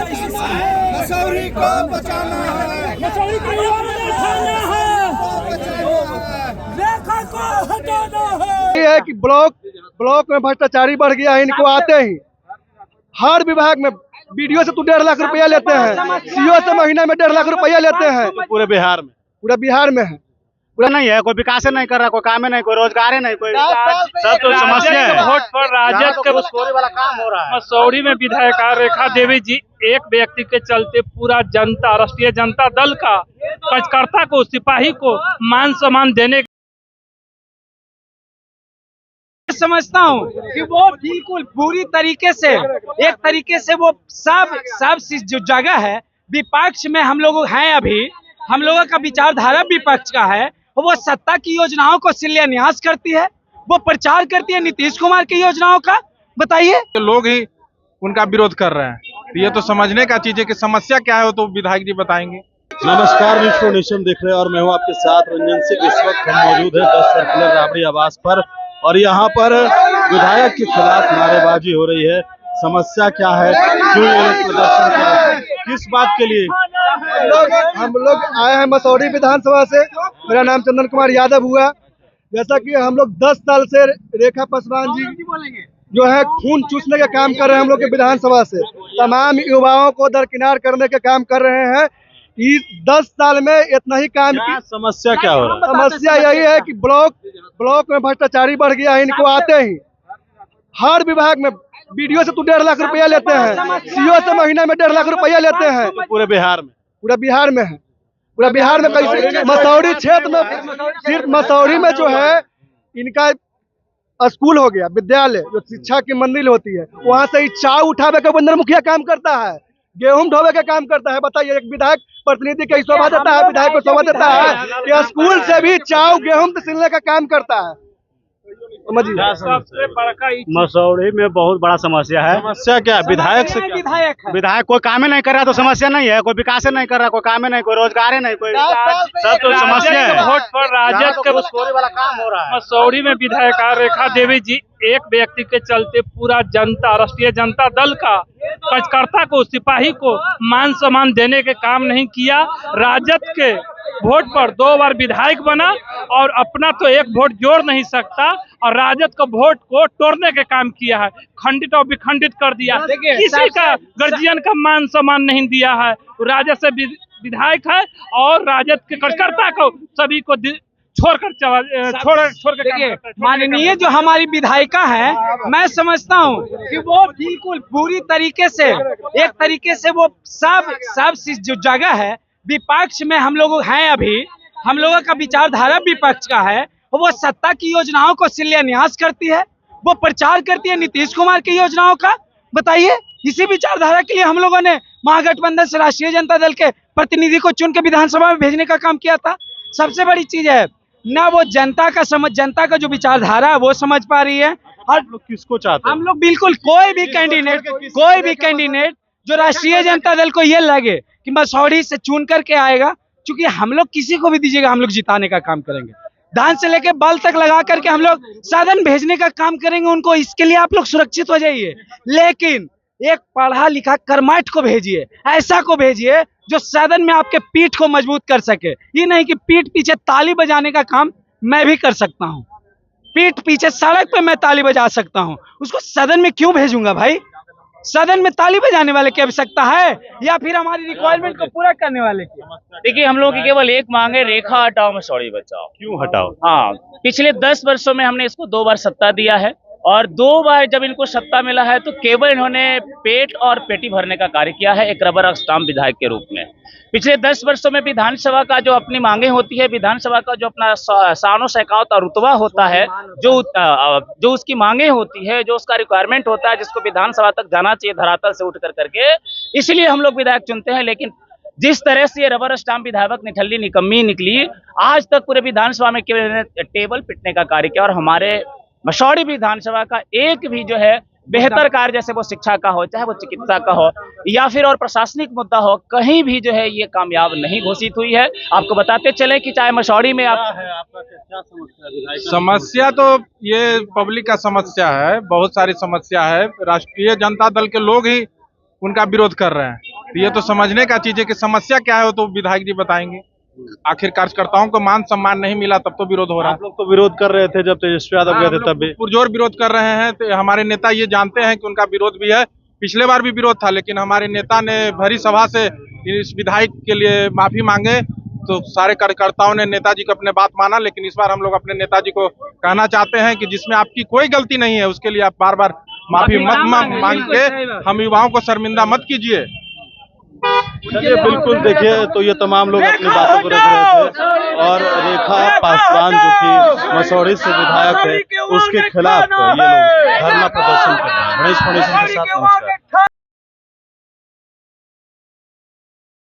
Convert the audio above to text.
मसूरी को बचाना है, मसूरी को उखाड़ना है, रेखा को हटाना है। ये है कि ब्लॉक में भ्रष्टाचारी बढ़ गया है। इनको आते ही हर विभाग में बीडीओ से तो 1.5 लाख रुपया लेते हैं, सीओ से महीने में 1.5 लाख रुपया लेते हैं। पूरे बिहार में है। पूरा नहीं है, कोई विकास नहीं कर रहा, कोई काम नहीं, कोई रोजगार नहीं, कोई सब तो समस्या है। वोट पर राजद के वाला काम हो रहा है। मसूरी में विधायक रेखा देवी जी एक व्यक्ति के चलते पूरा जनता, राष्ट्रीय जनता दल का कार्यकर्ता को, सिपाही को मान सम्मान देने समझता हूँ कि वो बिल्कुल पूरी तरीके से वो सब जो जगह है विपक्ष में हम लोग हैं, अभी हम लोगों का विचारधारा विपक्ष का है। वो सत्ता की योजनाओं को शिलान्यास करती है, वो प्रचार करती है नीतीश कुमार की योजनाओं का। बताइए, लोग ही उनका विरोध कर रहे हैं। ये तो समझने का चीज है कि समस्या क्या है, वो तो विधायक जी बताएंगे। नमस्कार, विश्व नेशन देख रहे हैं और मैं हूं आपके साथ रंजन सिंह। इस वक्त हम मौजूद हैं 10 सर्कुलर राबड़ी आवास पर और यहाँ पर विधायक के खिलाफ नारेबाजी हो रही है। समस्या क्या है, क्यों ये लोग प्रदर्शन कर रहे हैं, किस बात के लिए? हम लोग आए हैं मसूरी विधानसभा से। मेरा नाम चंदन कुमार यादव हुआ। जैसा कि हम लोग 10 साल से रेखा पासवान जी जो है खून चूसने का काम कर रहे हैं, हम लोग के विधानसभा से तमाम युवाओं को दरकिनार करने के काम कर रहे हैं। इस 10 साल में इतना ही काम की समस्या क्या हो रहा है? समस्या यही है कि ब्लॉक में भ्रष्टाचारी बढ़ गया है। इनको आते ही हर विभाग में बीडीओ से तो 1.5 लाख रुपया लेते हैं, सीओ से महीने में 1.5 लाख रुपया लेते हैं। पूरे बिहार में है। पूरा बिहार में कैसे? मसूरी क्षेत्र में, सिर्फ मसूरी में जो है इनका स्कूल हो गया, विद्यालय जो शिक्षा की मंजिल होती है, वहाँ से ही चाव उठावे का बंदर मुखिया काम करता है, गेहूं ढोवे का काम करता है। बताइए, एक विधायक प्रतिनिधि की शोभा देता है, विधायक को शोभा देता है कि स्कूल से भी चाव गेहूं सिलने का काम करता है। सबसे बड़का मसूरी में बहुत बड़ा समस्या है। समस्या क्या है? विधायक से क्या? विधायक कोई काम नहीं कर रहा तो समस्या नहीं है, कोई विकास नहीं कर रहा, कोई काम नहीं, कोई रोजगार नहीं, कोई सब तो समस्या है। वोट पर राजद के वाला काम हो रहा है। मसूरी में विधायक रेखा देवी जी एक व्यक्ति के चलते पूरा जनता, राष्ट्रीय जनता दल का कार्यकर्ता को, सिपाही को मान सम्मान देने के काम नहीं किया। राजद के वोट पर 2 बार विधायक बना और अपना तो एक वोट जोड़ नहीं सकता और राजद को वोट को तोड़ने के काम किया है, खंडित और विखंडित कर दिया। किसी का गर्जियन का मान सम्मान नहीं दिया है। राजद से विधायक है और राजद के कार्यकर्ता को सभी को छोड़ के माननीय जो हमारी विधायिका है, मैं समझता हूँ कि वो बिल्कुल पूरी तरीके से वो सब जो जगह है विपक्ष में हम लोग हैं, अभी हम लोगों का विचारधारा विपक्ष का है। वो सत्ता की योजनाओं को शिलान्यास करती है, वो प्रचार करती है नीतीश कुमार की योजनाओं का। बताइए, इसी विचारधारा के लिए हम लोगों ने महागठबंधन से राष्ट्रीय जनता दल के प्रतिनिधि को चुन के विधानसभा में भेजने का काम किया था। सबसे बड़ी चीज है ना, वो जनता का जो विचारधारा है वो समझ पा रही है। और किसको चाहते हैं? हम लोग बिल्कुल कोई भी कैंडिडेट जो राष्ट्रीय जनता दल को ये लगे कि मसूरी से चुन करके आएगा, क्योंकि हम लोग किसी को भी दीजिएगा हम लोग जिताने का काम करेंगे। दान से लेके बल तक लगा करके हम लोग साधन भेजने का काम करेंगे उनको। इसके लिए आप लोग सुरक्षित हो जाइए, लेकिन एक पढ़ा लिखा कर्मठ को भेजिए, ऐसा को भेजिए जो सदन में आपके पीठ को मजबूत कर सके। ये नहीं कि पीठ पीछे ताली बजाने का काम मैं भी कर सकता हूँ, पीठ पीछे सड़क पे मैं ताली बजा सकता हूँ, उसको सदन में क्यों भेजूंगा भाई? सदन में ताली बजाने वाले की आवश्यकता है या फिर हमारी रिक्वायरमेंट को पूरा करने वाले की? देखिए, हम लोग की केवल एक मांग है, रेखा हटाओ, मसूरी बचाओ। क्यों हटाओ? हाँ, पिछले 10 वर्षों में हमने इसको 2 बार सत्ता दिया है और 2 बार जब इनको सत्ता मिला है तो केवल इन्होंने पेट और पेटी भरने का कार्य किया है, एक रबर स्टाम्प विधायक के रूप में। पिछले 10 वर्षों में विधानसभा का जो अपनी मांगे होती है, विधानसभा का जो अपना शानो शौकत और रुतबा होता है, जो उसकी मांगे होती है, जो उसका रिक्वायरमेंट होता है, जिसको विधानसभा तक जाना चाहिए धरातल से उठ करके, इसलिए हम लोग विधायक चुनते हैं। लेकिन जिस तरह से ये रबर स्टाम्प विधायक निठल्ली निकम्मी निकली, आज तक पूरे विधानसभा में केवल टेबल पिटने का कार्य किया और हमारे मसूरी विधानसभा का एक भी जो है बेहतर कार्य, जैसे वो शिक्षा का हो, चाहे वो चिकित्सा का हो या फिर और प्रशासनिक मुद्दा हो, कहीं भी जो है ये कामयाब नहीं घोषित हुई है। आपको बताते चले कि चाहे मसूरी में आपका क्या समस्या है? समस्या तो ये पब्लिक का समस्या है, बहुत सारी समस्या है। राष्ट्रीय जनता दल के लोग ही उनका विरोध कर रहे हैं। तो ये तो समझने का चीज है कि समस्या क्या है वो तो विधायक जी बताएंगे। आखिर कार्यकर्ताओं को मान सम्मान नहीं मिला तब तो विरोध हो रहा है। आप लोग तो विरोध कर रहे थे जब तेजस्वी यादव गए थे तब भी। पुरजोर विरोध कर रहे हैं। तो हमारे नेता ये जानते हैं कि उनका विरोध भी है, पिछले बार भी विरोध था, लेकिन हमारे नेता ने भरी सभा से इस विधायक के लिए माफी मांगे तो सारे कार्यकर्ताओं ने नेताजी को अपने बात माना। लेकिन इस बार हम लोग अपने नेताजी को कहना चाहते हैं कि जिसमें आपकी कोई गलती नहीं है उसके लिए आप बार बार माफी मत मांग के हम युवाओं को शर्मिंदा मत कीजिए। चलिए बिल्कुल, देखिए तो ये तमाम लोग अपनी बातों को रख रहे थे और रेखा पासवान जो कि मसौढ़ी से विधायक है उसके खिलाफ ये लोग धरना प्रदर्शन कर रहे हैं। गणेश फाउंडेशन के साथ नमस्कार।